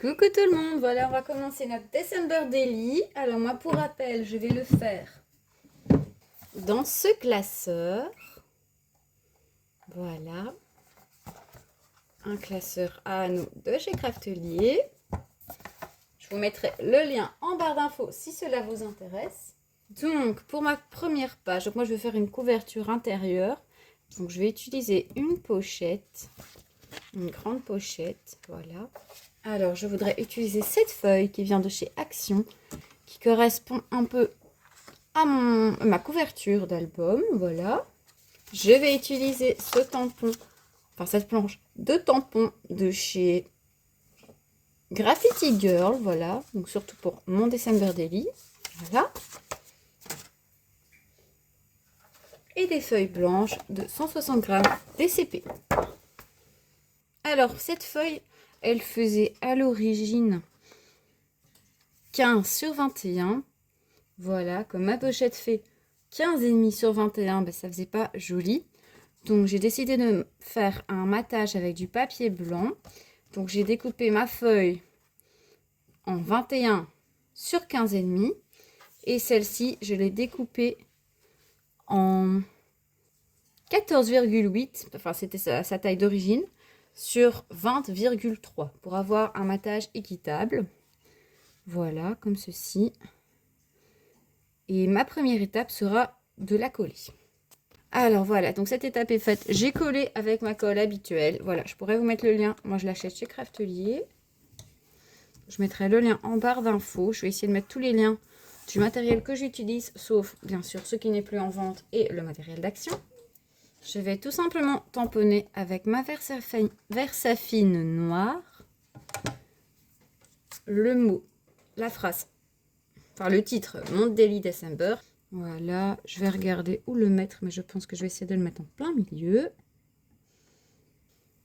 Coucou tout le monde, voilà on va commencer notre December Daily. Alors moi pour rappel je vais le faire dans ce classeur. Voilà. Un classeur à anneaux de chez Craftelier. Je vous mettrai le lien en barre d'infos si cela vous intéresse. Donc pour ma première page, moi je vais faire une couverture intérieure. Donc je vais utiliser une pochette, une grande pochette, voilà. Alors, je voudrais utiliser cette feuille qui vient de chez Action, qui correspond un peu à ma couverture d'album, voilà. Je vais utiliser ce tampon, enfin cette planche de tampons de chez Graffiti Girl, voilà. Donc surtout pour mon December Daily, voilà. Et des feuilles blanches de 160 grammes DCP. Alors, cette feuille, elle faisait à l'origine 15 sur 21. Voilà, comme ma pochette fait 15,5 sur 21, ben, ça faisait pas joli. Donc j'ai décidé de faire un matage avec du papier blanc. Donc j'ai découpé ma feuille en 21 sur 15,5. Et celle-ci, je l'ai découpée en 14,8. Enfin, c'était sa taille d'origine. Sur 20,3 pour avoir un matage équitable. Voilà, comme ceci. Et ma première étape sera de la coller. Alors voilà, donc cette étape est faite. J'ai collé avec ma colle habituelle. Voilà, je pourrais vous mettre le lien. Moi, je l'achète chez Craftelier. Je mettrai le lien en barre d'infos. Je vais essayer de mettre tous les liens du matériel que j'utilise, sauf bien sûr ce qui n'est plus en vente et le matériel d'action. Je vais tout simplement tamponner avec ma Versafine noire le mot, la phrase, enfin le titre, mon Daily December. Voilà, je vais regarder où le mettre, mais je pense que je vais essayer de le mettre en plein milieu.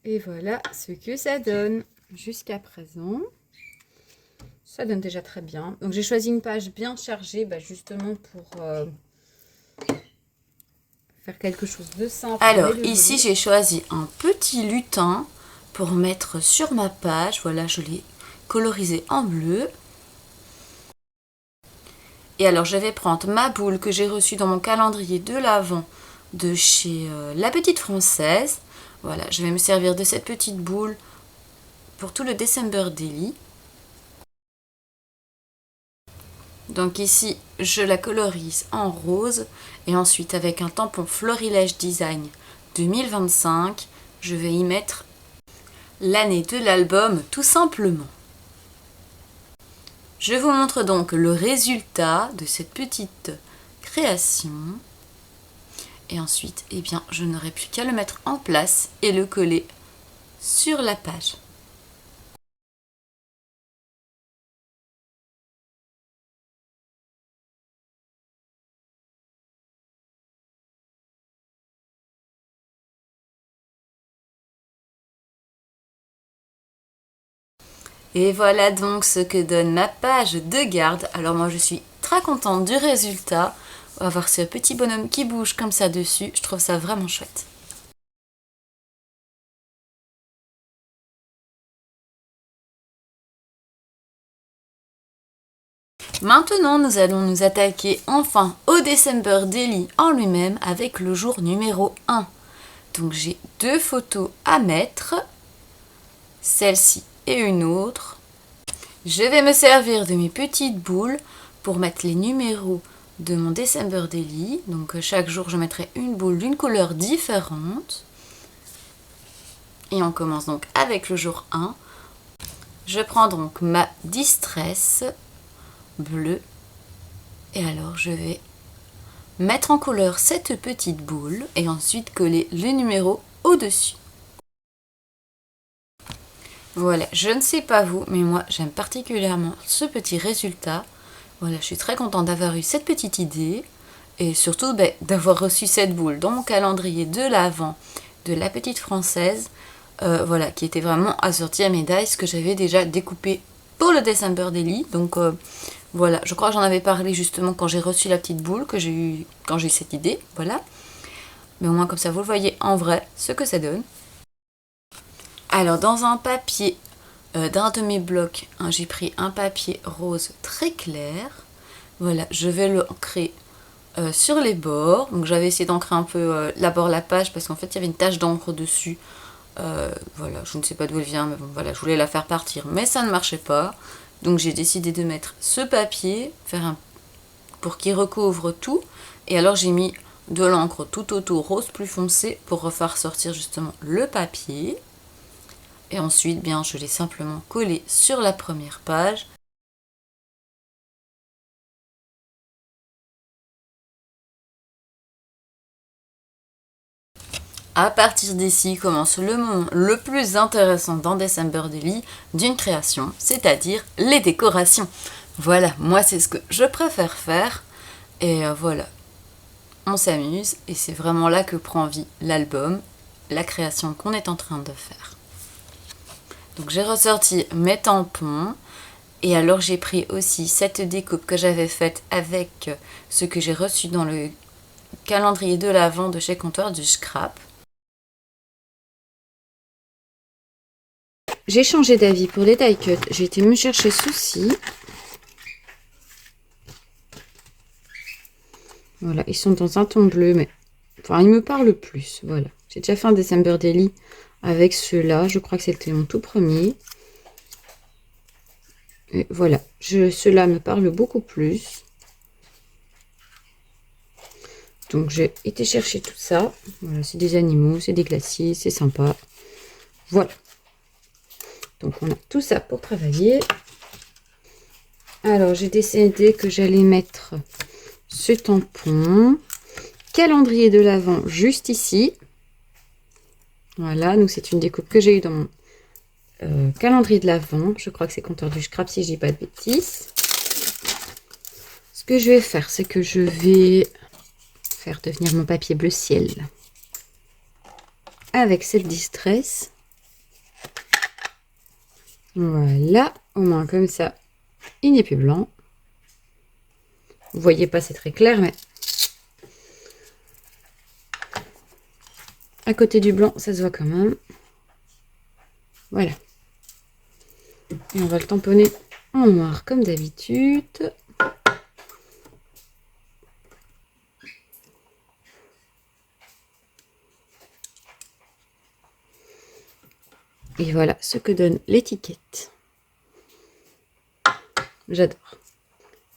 Et voilà ce que ça donne jusqu'à présent. Ça donne déjà très bien. Donc j'ai choisi une page bien chargée, justement pour faire quelque chose de simple. Alors ici j'ai choisi un petit lutin pour mettre sur ma page. Voilà, je l'ai colorisé en bleu. Et alors je vais prendre ma boule que j'ai reçue dans mon calendrier de l'Avent de chez La Petite Française. Voilà, je vais me servir de cette petite boule pour tout le December Daily. Donc ici, je la colorise en rose. Et ensuite, avec un tampon Florilège Design 2025, je vais y mettre l'année de l'album tout simplement. Je vous montre donc le résultat de cette petite création. Et ensuite, eh bien, je n'aurai plus qu'à le mettre en place et le coller sur la page. Et voilà donc ce que donne ma page de garde. Alors moi je suis très contente du résultat. On va voir ce petit bonhomme qui bouge comme ça dessus. Je trouve ça vraiment chouette. Maintenant nous allons nous attaquer enfin au December Daily en lui-même avec le jour numéro 1. Donc j'ai deux photos à mettre. Celle-ci et une autre. Je vais me servir de mes petites boules pour mettre les numéros de mon December Daily. Donc chaque jour je mettrai une boule d'une couleur différente. Et on commence donc avec le jour 1. Je prends donc ma Distress bleue. Et alors je vais mettre en couleur cette petite boule et ensuite coller le numéro au-dessus. Voilà, je ne sais pas vous, mais moi j'aime particulièrement ce petit résultat. Voilà, je suis très contente d'avoir eu cette petite idée et surtout d'avoir reçu cette boule dans mon calendrier de l'Avent de La Petite Française. Voilà, qui était vraiment assortie à mes dies que j'avais déjà découpé pour le December Daily. Donc voilà, je crois que j'en avais parlé justement quand j'ai reçu la petite boule que j'ai eu quand j'ai eu cette idée. Voilà, mais au moins comme ça vous le voyez en vrai ce que ça donne. Alors dans un papier d'un de mes blocs, hein, j'ai pris un papier rose très clair. Voilà, je vais l'ancrer sur les bords. Donc j'avais essayé d'ancrer un peu d'abord la page parce qu'en fait il y avait une tache d'encre dessus. Voilà, je ne sais pas d'où elle vient, mais bon, voilà, je voulais la faire partir, mais ça ne marchait pas. Donc j'ai décidé de mettre ce papier, pour qu'il recouvre tout. Et alors j'ai mis de l'encre tout autour rose plus foncé pour refaire sortir justement le papier. Et ensuite, bien, je l'ai simplement collé sur la première page. À partir d'ici commence le moment le plus intéressant dans December Daily d'une création, c'est-à-dire les décorations. Voilà, moi c'est ce que je préfère faire. Et voilà, on s'amuse et c'est vraiment là que prend vie l'album, la création qu'on est en train de faire. Donc j'ai ressorti mes tampons et alors j'ai pris aussi cette découpe que j'avais faite avec ce que j'ai reçu dans le calendrier de l'Avent de chez Comptoir du Scrap. J'ai changé d'avis pour les die cuts. J'ai été me chercher ceux-ci. Voilà, ils sont dans un ton bleu, mais enfin, ils me parlent plus. Voilà, j'ai déjà fait un December Daily avec ceux-là. Je crois que c'était mon tout premier. Et voilà, ceux-là me parlent beaucoup plus. Donc j'ai été chercher tout ça. Voilà, c'est des animaux, c'est des glaciers, c'est sympa. Voilà. Donc on a tout ça pour travailler. Alors j'ai décidé que j'allais mettre ce tampon. Calendrier de l'Avent juste ici. Voilà, donc c'est une découpe que j'ai eue dans mon calendrier de l'Avent. Je crois que c'est Comptoir du Scrap si je dis pas de bêtises. Ce que je vais faire, c'est que je vais faire devenir mon papier bleu ciel avec cette distress. Voilà, au moins comme ça, il n'est plus blanc. Vous voyez pas, c'est très clair, mais à côté du blanc, ça se voit quand même. Voilà. Et on va le tamponner en noir comme d'habitude. Et voilà ce que donne l'étiquette. J'adore.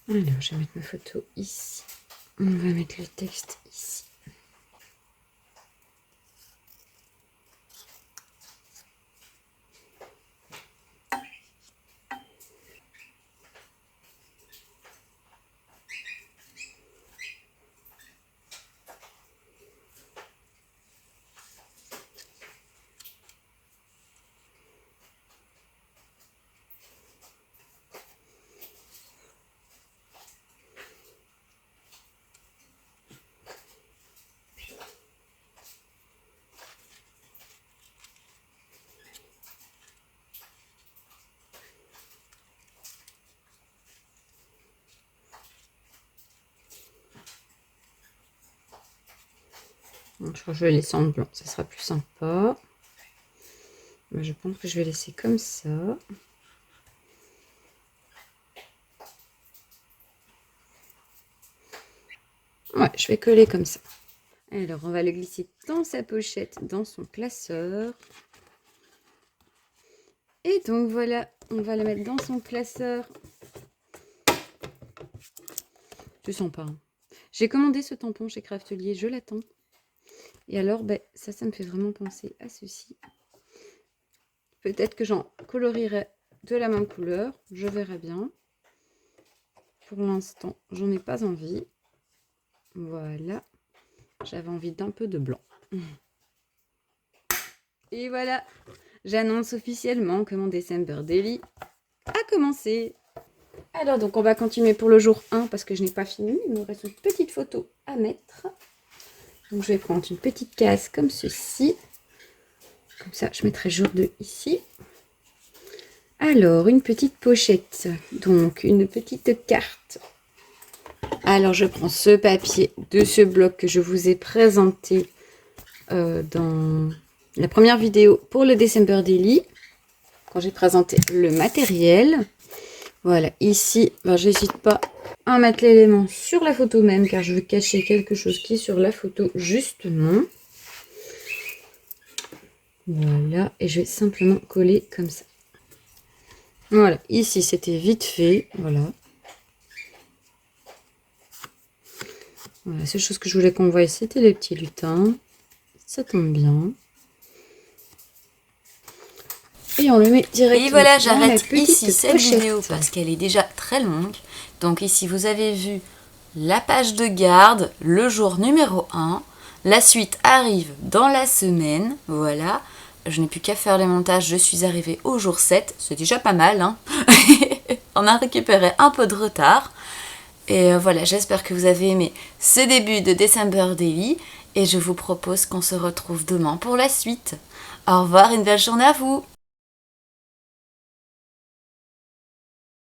Alors, je vais mettre ma photo ici. On va mettre le texte ici. Je crois que je vais laisser en blanc, ça sera plus sympa. Mais je pense que je vais laisser comme ça. Ouais, je vais coller comme ça. Alors, on va le glisser dans sa pochette, dans son classeur. Et donc, voilà, on va le mettre dans son classeur. Je sens pas. Hein. J'ai commandé ce tampon chez Craftelier, je l'attends. Et alors, ben, ça me fait vraiment penser à ceci. Peut-être que j'en colorierai de la même couleur, je verrai bien. Pour l'instant, j'en ai pas envie. Voilà. J'avais envie d'un peu de blanc. Et voilà, j'annonce officiellement que mon December Daily a commencé. Alors donc on va continuer pour le jour 1 parce que je n'ai pas fini. Il me reste une petite photo à mettre. Donc je vais prendre une petite case comme ceci. Comme ça je mettrai jour 2 ici. Alors une petite pochette. Donc une petite carte. Alors je prends ce papier de ce bloc que je vous ai présenté dans la première vidéo pour le December Daily. quand j'ai présenté le matériel. Voilà, ici, j'hésite pas à mettre l'élément sur la photo même, car je veux cacher quelque chose qui est sur la photo justement. Voilà, et je vais simplement coller comme ça. Voilà, ici c'était vite fait, voilà. Voilà, la seule chose que je voulais qu'on voie, c'était les petits lutins. Ça tombe bien. Et on le met directement. Et voilà, dans la j'arrête petite ici cette pochette. vidéo parce qu'elle est déjà très longue. Donc ici, vous avez vu la page de garde, le jour numéro 1. La suite arrive dans la semaine, voilà. Je n'ai plus qu'à faire les montages, je suis arrivée au jour 7. C'est déjà pas mal, hein. On a récupéré un peu de retard. Et voilà, j'espère que vous avez aimé ce début de December Daily. Et je vous propose qu'on se retrouve demain pour la suite. Au revoir, une belle journée à vous.